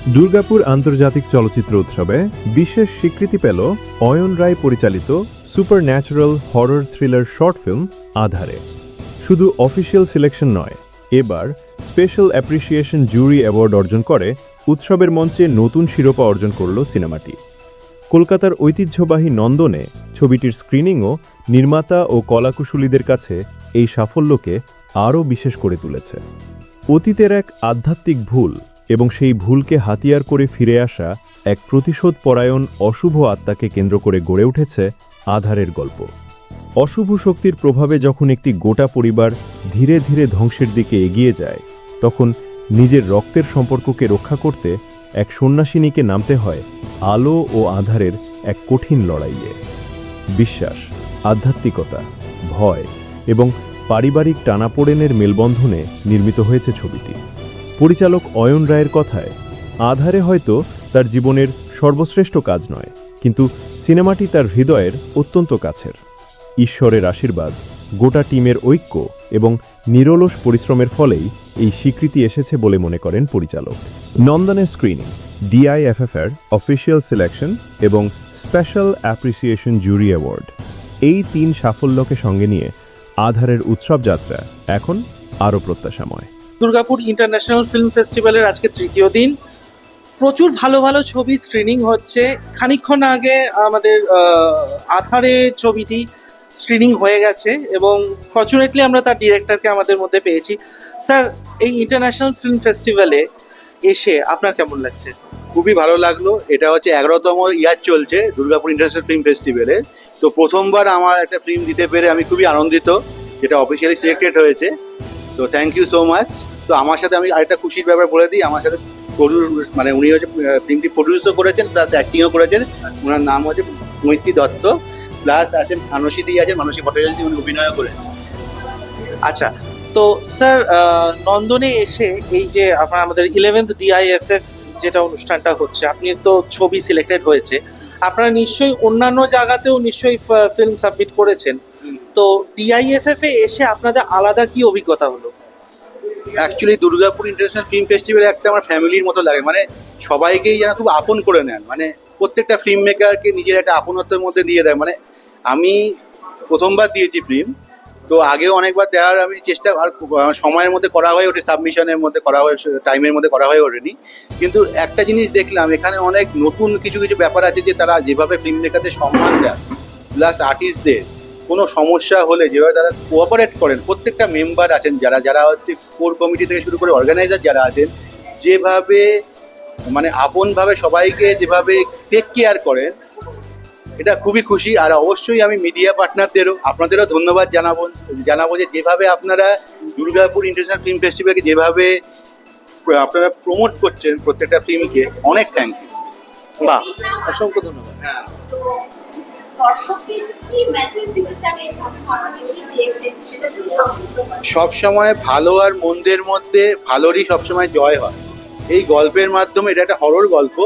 দুর্গাপুর আন্তর্জাতিক চলচ্চিত্র উৎসবে বিশেষ স্বীকৃতি পেল অয়ন রায় পরিচালিত super natural horror thriller short film আধারে। শুধু অফিসিয়াল সিলেকশন নয়, এবার স্পেশাল অ্যাপ্রিসিয়েশন জুরি অ্যাওয়ার্ড অর্জন করে উৎসবের মঞ্চে নতুন শিরোপা অর্জন করল সিনেমাটি। কলকাতার ঐতিহ্যবাহী নন্দনে ছবিটির স্ক্রিনিংও নির্মাতা ও কলাকুশলীদের কাছে এই সাফল্যকে আরও বিশেষ করে তুলেছে। অতীতের এক আধ্যাত্মিক ভুল এবং সেই ভুলকে হাতিয়ার করে ফিরে আসা এক প্রতিশোধ পরায়ণ অশুভ আত্মাকে কেন্দ্র করে গড়ে উঠেছে আধারের গল্প। অশুভ শক্তির প্রভাবে যখন একটি গোটা পরিবার ধীরে ধীরে ধ্বংসের দিকে এগিয়ে যায়, তখন নিজের রক্তের সম্পর্ককে রক্ষা করতে এক সন্ন্যাসিনীকে নামতে হয় আলো ও আধারের এক কঠিন লড়াইয়ে। বিশ্বাস, আধ্যাত্মিকতা, ভয় এবং পারিবারিক টানাপোড়েনের মেলবন্ধনে নির্মিত হয়েছে ছবিটি। পরিচালক অয়ন রায়ের কথায়, আধারে হয়তো তার জীবনের সর্বশ্রেষ্ঠ কাজ নয়, কিন্তু সিনেমাটি তার হৃদয়ের অত্যন্ত কাছের। ঈশ্বরের আশীর্বাদ, গোটা টিমের ঐক্য এবং নিরলস পরিশ্রমের ফলেই এই স্বীকৃতি এসেছে বলে মনে করেন পরিচালক। নন্দনের স্ক্রিনিং, ডিআইএফএফের অফিসিয়াল সিলেকশন এবং স্পেশাল অ্যাপ্রিসিয়েশন জুরি অ্যাওয়ার্ড, এই 3 সাফল্যকে সঙ্গে নিয়ে আধারের উৎসব যাত্রা এখন আরও প্রত্যাশাময়। দুর্গাপুর ইন্টারন্যাশনাল ফিল্ম ফেস্টিভ্যালের আজকে তৃতীয় দিন। প্রচুর ভালো ভালো ছবি স্ক্রিনিং হচ্ছে। খানিকক্ষণ আগে আমাদের আধারে ছবিটি স্ক্রিনিং হয়ে গেছে এবং ফর্চুনেটলি আমরা তার ডিরেক্টরকে আমাদের মধ্যে পেয়েছি। স্যার, এই ইন্টারন্যাশনাল ফিল্ম ফেস্টিভ্যালে এসে আপনার কেমন লাগছে? খুবই ভালো লাগলো। এটা হচ্ছে 11তম ইয়ার চলছে দুর্গাপুর ইন্টারন্যাশনাল ফিল্ম ফেস্টিভ্যালের। তো প্রথমবার আমার একটা ফিল্ম দিতে পেরে আমি খুবই আনন্দিত, যেটা অফিসিয়ালি সিলেক্টেড হয়েছে। তো থ্যাংক ইউ সো মাচ। তো আমার সাথে আমি আরেকটা খুশির ব্যাপার বলে দিই, আমার সাথে মানে উনি হচ্ছে ফিল্মটি প্রডিউসও করেছেন প্লাস অ্যাক্টিংও করেছেন। ওনার নাম হচ্ছে মৈত্রী দত্ত, প্লাস আছেন মানসী দি, আছেন মানসী ভট্টাচার্য, উনি অভিনয়ও করেছেন। আচ্ছা, তো স্যার নন্দনে এসে এই যে আমাদের 11th ডিআইএফএফ যেটা অনুষ্ঠানটা হচ্ছে, আপনি তো ছবি সিলেক্টেড হয়েছে, আপনারা নিশ্চয়ই অন্যান্য জায়গাতেও নিশ্চয়ই ফিল্ম সাবমিট করেছেন। তো ডিআইএফএফ এ এসে আপনাদের আলাদা কি অভিজ্ঞতা হলো? Actually Durgapur international film festival একটা আমার ফ্যামিলির মতো লাগে, মানে সবাইকেই যেন খুব আপন করে নেন, মানে প্রত্যেকটা ফিল্ম মেকারকে নিজের একটা আপনত্বের মধ্যে দিয়ে দেয়। মানে আমি প্রথমবার দিয়েছি ফিল্ম, তো আগেও অনেকবার দেওয়ার আমি চেষ্টা, আর সময়ের মধ্যে করা হয়ে ওঠে, সাবমিশনের মধ্যে করা হয়ে, টাইমের মধ্যে করা হয়ে ওঠেনি। কিন্তু একটা জিনিস দেখলাম, এখানে অনেক নতুন কিছু কিছু ব্যাপার আছে, যে তারা যেভাবে ফিল্ম মেকারদের সম্মান দেয়, প্লাস আর্টিস্টদের কোনো সমস্যা হলে যেভাবে তারা কোঅপারেট করেন, প্রত্যেকটা মেম্বার আছেন যারা যারা হচ্ছে কোর কমিটি থেকে শুরু করে অর্গানাইজার যারা আছেন, যেভাবে মানে আপনভাবে সবাইকে যেভাবে টেক কেয়ার করেন, এটা খুবই খুশি। আর অবশ্যই আমি মিডিয়া পার্টনারদেরও, আপনাদেরও ধন্যবাদ জানাবো যে যেভাবে আপনারা দুর্গাপুর ইন্টারন্যাশনাল ফিল্ম ফেস্টিভ্যালকে যেভাবে আপনারা প্রমোট করছেন প্রত্যেকটা ফিল্মকে, অনেক থ্যাংক ইউ। বাহ, অসংখ্য ধন্যবাদ। হ্যাঁ, সবসময় ভালো আর মন্দের মধ্যে ভালোরই সবসময় জয় হয়। এই গল্পের মাধ্যমে, এটা একটা হরর গল্প,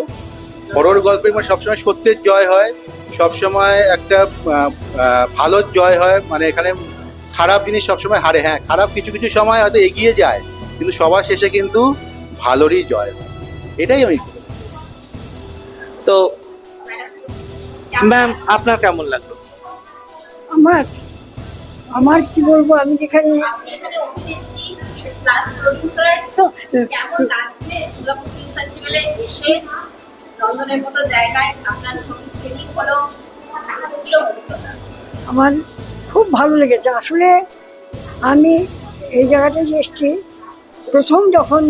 হরর গল্পের মানে সবসময় সত্যের জয় হয়, সবসময় একটা ভালোর জয় হয়। মানে এখানে খারাপ জিনিস সবসময় হারে, হ্যাঁ খারাপ কিছু কিছু সময় হয়তো এগিয়ে যায়, কিন্তু সবার শেষে কিন্তু ভালোরই জয় হয়। এটাই আমি। তো ম্যাম, আপনার কেমন লাগলো? আমার কি বলবো, আমি যেখানে কেমন লাগছে দুর্গাপুর ফিল্ম ফেস্টিভ্যালে এসে লন্ডনের মতো জায়গায় আপনার ছবি স্ক্রিনিং হলো, আমার খুব ভালো লেগেছে। আসলে আমি এই জায়গাটায় এসেছি, প্রথম যখন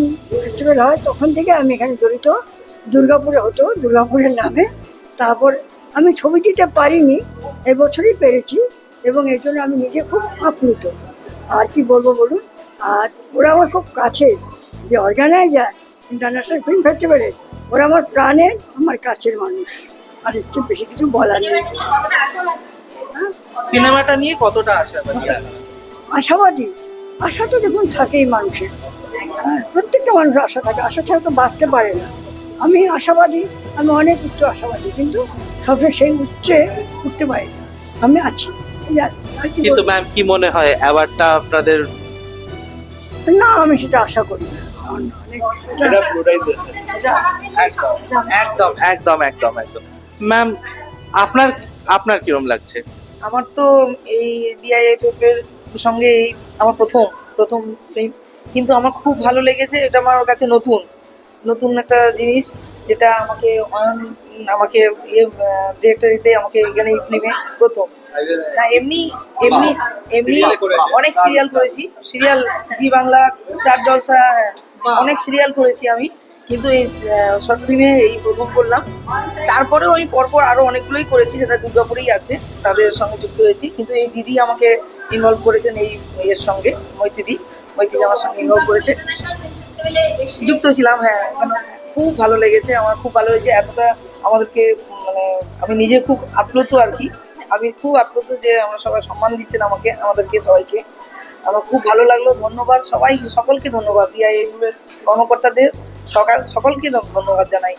ফেস্টিভ্যাল হয় তখন থেকে আমি এখানে জড়িত। দুর্গাপুরে হতো, দুর্গাপুরের নামে। তারপর আমি ছবি দিতে পারিনি, এবছরই পেরেছি এবং এই জন্য আমি নিজে খুব আপ্লুত। আর কি বলবো বলুন। আর ওরা আমার খুব কাছে, যে অর্গানাইজার ইন্টারন্যাশনাল ফিল্ম ফেস্টিভ্যালে, ওরা আমার প্রাণের, আমার কাছের মানুষ। আর এর চেয়ে বেশি কিছু বলার নেই। সিনেমাটা নিয়ে কতটা আশাবাদী? আশাবাদী, আশা তো দেখুন থাকেই মানুষের। হ্যাঁ, প্রত্যেকটা মানুষ আশা থাকে, আশা ছাড়া তো বাঁচতে পারে না। আমি আশাবাদী, আমি অনেক উচ্চ আশাবাদী, কিন্তু সবসময় সেই উচ্চে উঠতে পারি না। আমি আছি। কিন্তু ম্যাম, কি মনে হয় অ্যাওয়ার্ডটা আপনাদের? না, আমি সেটা আশা করি না। সেটা পুরোটাই একদম একদম একদম একদম একদম ম্যাম আপনার আপনার কিরম লাগছে? আমার তো এই ডিআইএফএফ এর সঙ্গে এই আমার প্রথম ফিল্ম, কিন্তু আমার খুব ভালো লেগেছে। এটা আমার কাছে নতুন নতুন একটা জিনিস, যেটা আমাকে আমাকে ডিরেক্টর দিতে আমাকে এখানে এই ফিল্মে প্রথম না। এমনি এমনি এমনি Serial করেছে। অনেক সিরিয়াল করেছি, সিরিয়াল জি বাংলা, স্টার জলসা, অনেক সিরিয়াল করেছি আমি, কিন্তু এই শর্ট ফিল্মে এই প্রথম করলাম। তারপরেও আমি পরপর আরো অনেকগুলোই করেছি, যেটা দুর্গাপুরেই আছে, তাদের সঙ্গে যুক্ত হয়েছি। কিন্তু এই দিদি আমাকে ইনভলভ করেছেন এই এর সঙ্গে, মৈত্রী আমার সঙ্গে ইনভলভ করেছে, ইন্টারন্যাশনাল ফিল্ম ফেস্টিভ্যালে এসে যুক্ত ছিলাম। হ্যাঁ, এখানে খুব ভালো লেগেছে, আমার খুব ভালো হয়েছে। এতটা আমাদেরকে মানে আমি নিজে খুব আপ্লুত আর কি, আমি খুব আপ্লুত যে আমরা সবাই সম্মান দিচ্ছেন আমাদেরকে সবাইকে। আমার খুব ভালো লাগলো। ধন্যবাদ সকলকে ধন্যবাদ, ডিআইএফএফ এর কর্মকর্তাদের সকলকে ধন্যবাদ জানাই।